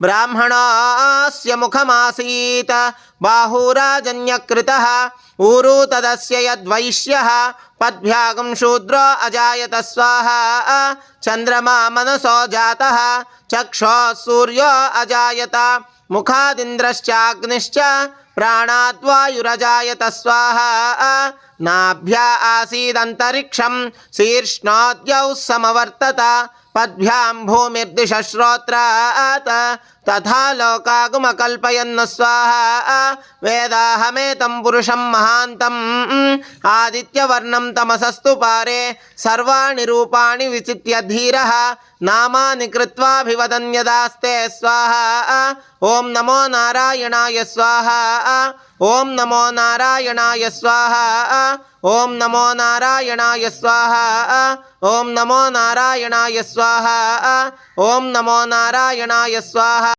ब्राह्मणस्य मुखमासीत् बाहुराजन्यकृतः ऊरु तदस्य यद्वैश्यः पद्भ्यागं शूद्रो अजायत स्वाहा चन्द्रमा मनसो जातः चक्षुः सूर्यो अजायत मुखादिन्द्रश्चाग्निश्च प्राणाद्वायुरजायत स्वाहा नाभ्या आसीदन्तरिक्षं शीर्ष्णोद्यौ समवर्तत पद्भ्यां भूमिर्दिशश्रोत्रात् तथा लोकागुमकल्पयन् स्वाहा वेदाहमेतं पुरुषं महान्तम् आदित्यवर्णं तमसस्तु पारे सर्वाणि रूपाणि विचित्य धीरः नामानि कृत्वाभिवदन्यदास्ते स्वाहा ॐ नमो नारायणाय स्वाहा ॐ नमो नारायणाय स्वाहा ॐ नमो नारायणाय स्वाहा ॐ नमो नारायणाय स्वाहा ॐ नमो नारायणाय स्वाहा।